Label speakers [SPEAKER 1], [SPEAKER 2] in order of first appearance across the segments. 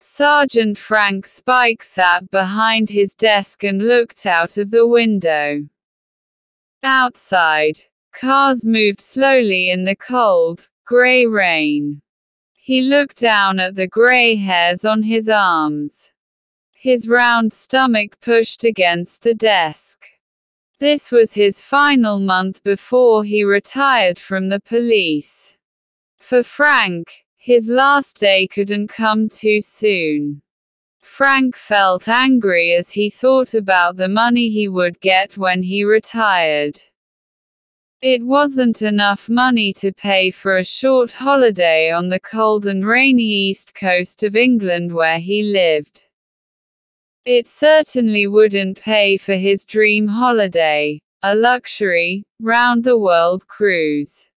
[SPEAKER 1] Sergeant Frank Spike sat behind his desk and looked out of the window. Outside, cars moved slowly in the cold, gray rain. He looked down at the gray hairs on his arms. His round stomach pushed against the desk. This was his final month before he retired from the police. For Frank, his last day couldn't come too soon. Frank felt angry as he thought about the money he would get when he retired. It wasn't enough money to pay for a short holiday on the cold and rainy east coast of England where he lived. It certainly wouldn't pay for his dream holiday, a luxury, round-the-world cruise.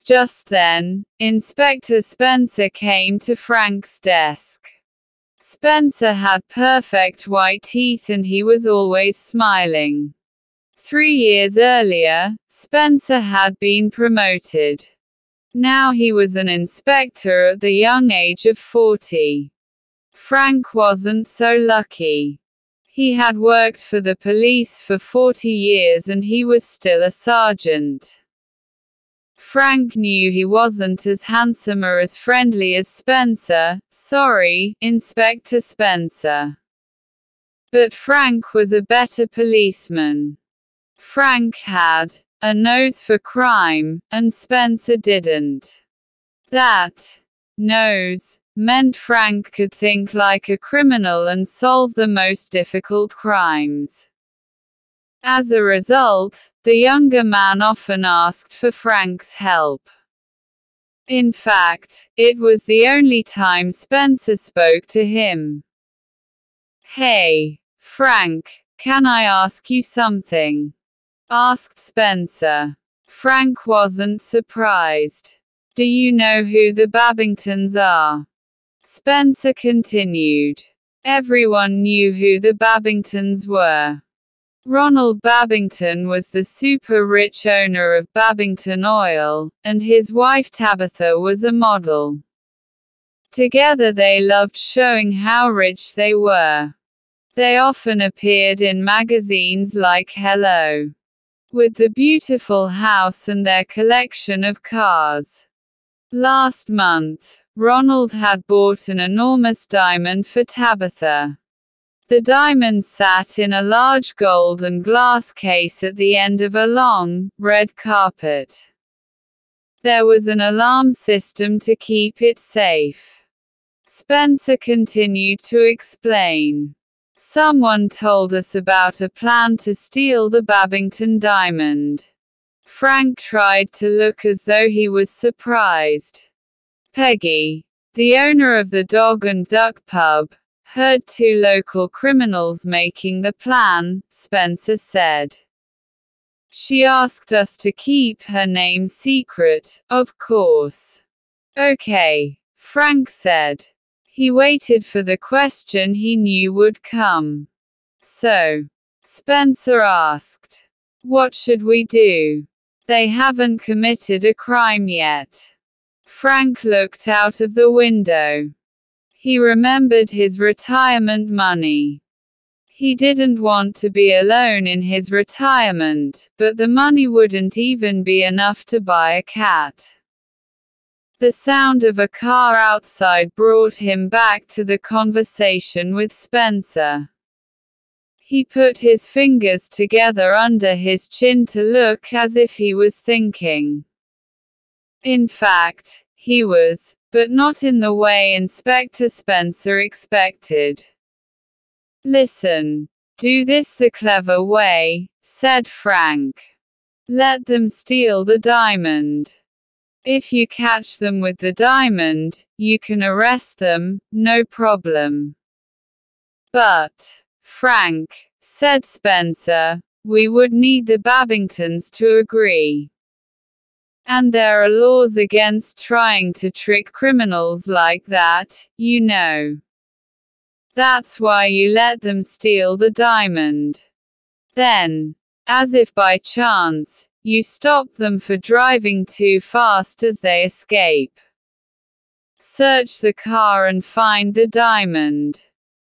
[SPEAKER 1] Just then, Inspector Spencer came to Frank's desk. Spencer had perfect white teeth and he was always smiling. 3 years earlier, Spencer had been promoted. Now he was an inspector at the young age of 40. Frank wasn't so lucky. He had worked for the police for 40 years and he was still a sergeant. Frank knew he wasn't as handsome or as friendly as Spencer. Sorry, Inspector Spencer. But Frank was a better policeman. Frank had a nose for crime, and Spencer didn't. That nose meant Frank could think like a criminal and solve the most difficult crimes. As a result, the younger man often asked for Frank's help. In fact, it was the only time Spencer spoke to him. "Hey, Frank, can I ask you something?" asked Spencer. Frank wasn't surprised. "Do you know who the Babingtons are?" Spencer continued. Everyone knew who the Babingtons were. Ronald Babington was the super-rich owner of Babington Oil, and his wife Tabitha was a model. Together they loved showing how rich they were. They often appeared in magazines like Hello, with the beautiful house and their collection of cars. Last month, Ronald had bought an enormous diamond for Tabitha. The diamond sat in a large gold and glass case at the end of a long, red carpet. There was an alarm system to keep it safe. Spencer continued to explain. "Someone told us about a plan to steal the Babington diamond." Frank tried to look as though he was surprised. Peggy, the owner of the Dog and Duck pub, heard 2 local criminals making the plan, Spencer said. "She asked us to keep her name secret, of course." "Okay," Frank said. He waited for the question he knew would come. "So," Spencer asked, "what should we do? They haven't committed a crime yet." Frank looked out of the window. He remembered his retirement money. He didn't want to be alone in his retirement, but the money wouldn't even be enough to buy a cat. The sound of a car outside brought him back to the conversation with Spencer. He put his fingers together under his chin to look as if he was thinking. In fact, he was, but not in the way Inspector Spencer expected. "Listen. Do this the clever way," said Frank. "Let them steal the diamond. If you catch them with the diamond, you can arrest them, no problem." "But, Frank," said Spencer, "we would need the Babingtons to agree. And there are laws against trying to trick criminals like that, you know. That's why you let them steal the diamond. Then, as if by chance, you stop them for driving too fast as they escape." Search the car and find the diamond.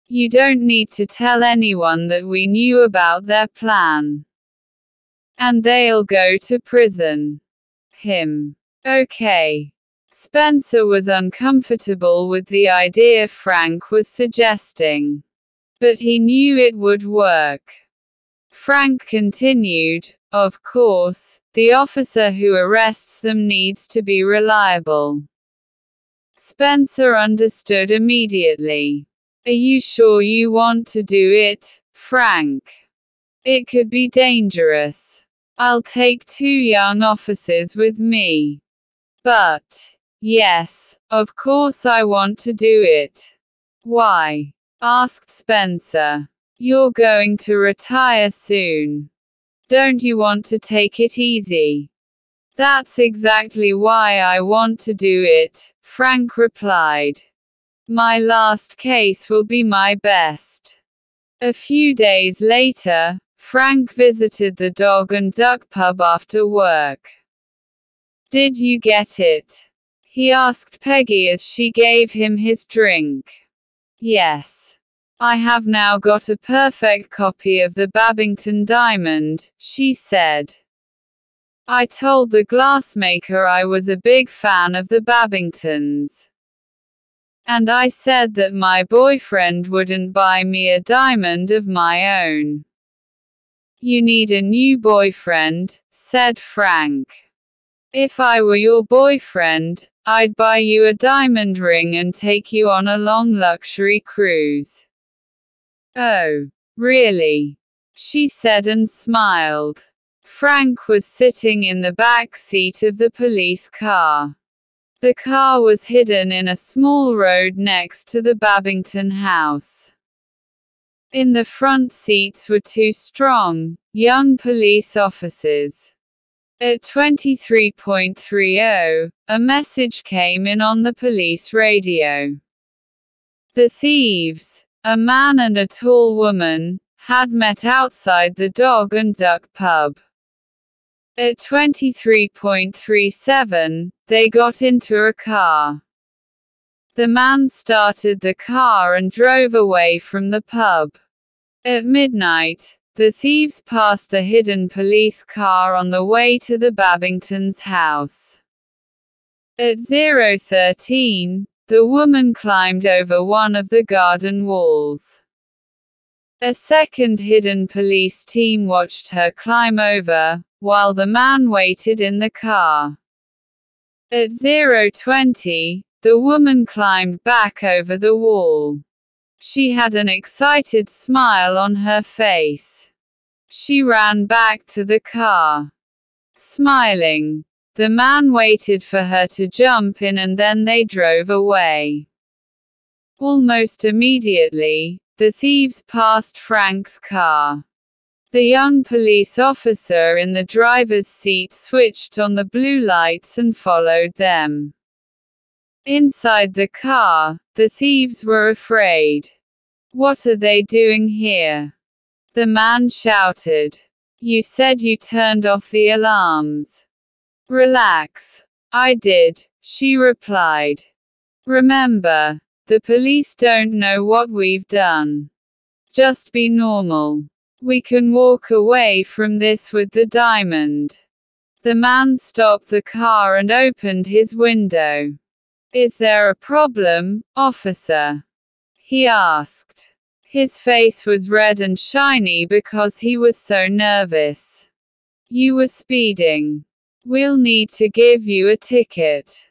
[SPEAKER 1] You don't need to tell anyone that we knew about their plan. And they'll go to prison. Him. Okay. Spencer was uncomfortable with the idea Frank was suggesting. But he knew it would work. Frank continued, "Of course, the officer who arrests them needs to be reliable." Spencer understood immediately. "Are you sure you want to do it, Frank? It could be dangerous. I'll take 2 young officers with me." "But, yes, of course I want to do it." "Why?" asked Spencer. "You're going to retire soon. Don't you want to take it easy?" "That's exactly why I want to do it," Frank replied. "My last case will be my best." A few days later, Frank visited the Dog and Duck pub after work. "Did you get it?" he asked Peggy as she gave him his drink. "Yes. I have now got a perfect copy of the Babington diamond," she said. "I told the glassmaker I was a big fan of the Babingtons. And I said that my boyfriend wouldn't buy me a diamond of my own." "You need a new boyfriend," said Frank. "If I were your boyfriend, I'd buy you a diamond ring and take you on a long luxury cruise." "Oh, really?" she said and smiled. Frank was sitting in the back seat of the police car. The car was hidden in a small road next to the Babington house. In the front seats were 2 strong, young police officers. At 23:30, a message came in on the police radio. The thieves, a man and a tall woman, had met outside the Dog and Duck pub. At 23:37, they got into a car. The man started the car and drove away from the pub. At midnight, the thieves passed the hidden police car on the way to the Babingtons' house. At 0:13, the woman climbed over one of the garden walls. A second hidden police team watched her climb over, while the man waited in the car. At 0:20, the woman climbed back over the wall. She had an excited smile on her face. She ran back to the car. Smiling, the man waited for her to jump in and then they drove away. Almost immediately, the thieves passed Frank's car. The young police officer in the driver's seat switched on the blue lights and followed them. Inside the car, the thieves were afraid. "What are they doing here?" the man shouted. "You said you turned off the alarms." "Relax. I did," she replied. "Remember, the police don't know what we've done. Just be normal. We can walk away from this with the diamond." The man stopped the car and opened his window. "Is there a problem, officer?" he asked. His face was red and shiny because he was so nervous. "You were speeding. We'll need to give you a ticket.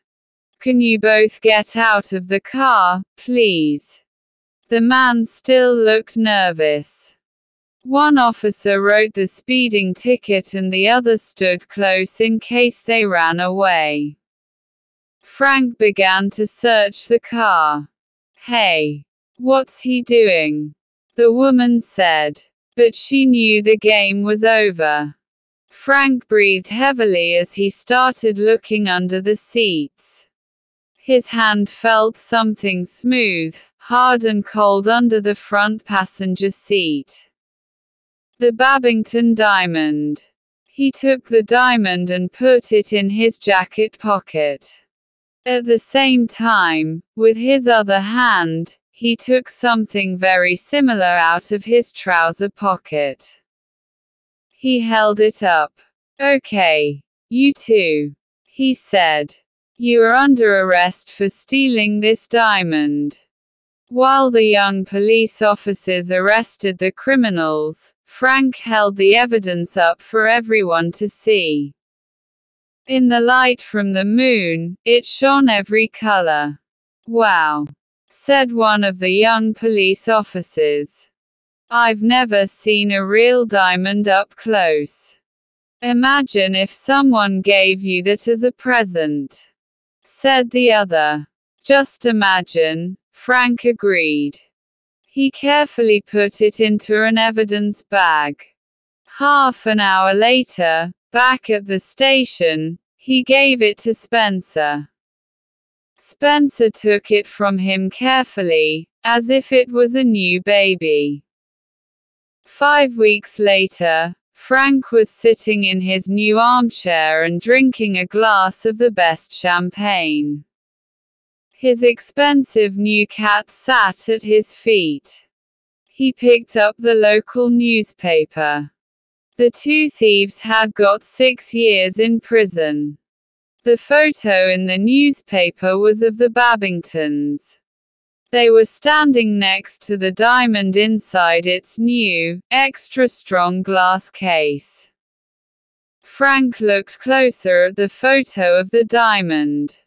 [SPEAKER 1] Can you both get out of the car, please?" The man still looked nervous. One officer wrote the speeding ticket and the other stood close in case they ran away. Frank began to search the car. "Hey, what's he doing?" the woman said. But she knew the game was over. Frank breathed heavily as he started looking under the seats. His hand felt something smooth, hard and cold under the front passenger seat. The Babington diamond. He took the diamond and put it in his jacket pocket. At the same time, with his other hand, he took something very similar out of his trouser pocket. He held it up. "Okay. You too," he said. "You are under arrest for stealing this diamond." While the young police officers arrested the criminals, Frank held the evidence up for everyone to see. In the light from the moon, it shone every color. "Wow," said one of the young police officers. "I've never seen a real diamond up close. Imagine if someone gave you that as a present," said the other. "Just imagine," Frank agreed. He carefully put it into an evidence bag. Half an hour later, back at the station, he gave it to Spencer. Spencer took it from him carefully, as if it was a new baby. 5 weeks later, Frank was sitting in his new armchair and drinking a glass of the best champagne. His expensive new cat sat at his feet. He picked up the local newspaper. The 2 thieves had got 6 years in prison. The photo in the newspaper was of the Babingtons. They were standing next to the diamond inside its new, extra-strong glass case. Frank looked closer at the photo of the diamond.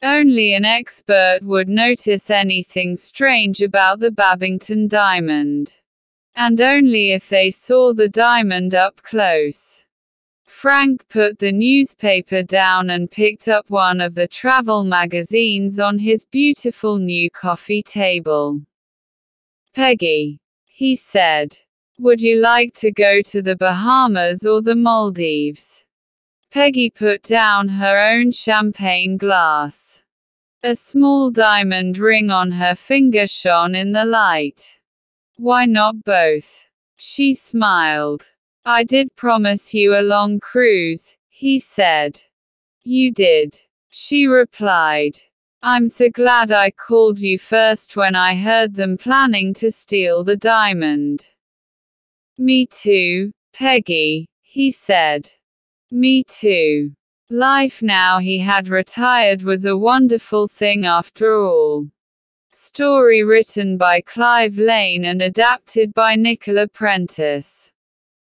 [SPEAKER 1] Only an expert would notice anything strange about the Babington diamond. And only if they saw the diamond up close. Frank put the newspaper down and picked up one of the travel magazines on his beautiful new coffee table. "Peggy," he said, "would you like to go to the Bahamas or the Maldives?" Peggy put down her own champagne glass. A small diamond ring on her finger shone in the light. "Why not both?" She smiled. "I did promise you a long cruise," he said. "You did," she replied. "I'm so glad I called you first when I heard them planning to steal the diamond." "Me too, Peggy," he said. "Me too." Life now he had retired was a wonderful thing after all. Story written by Clive Lane and adapted by Nicola Prentice.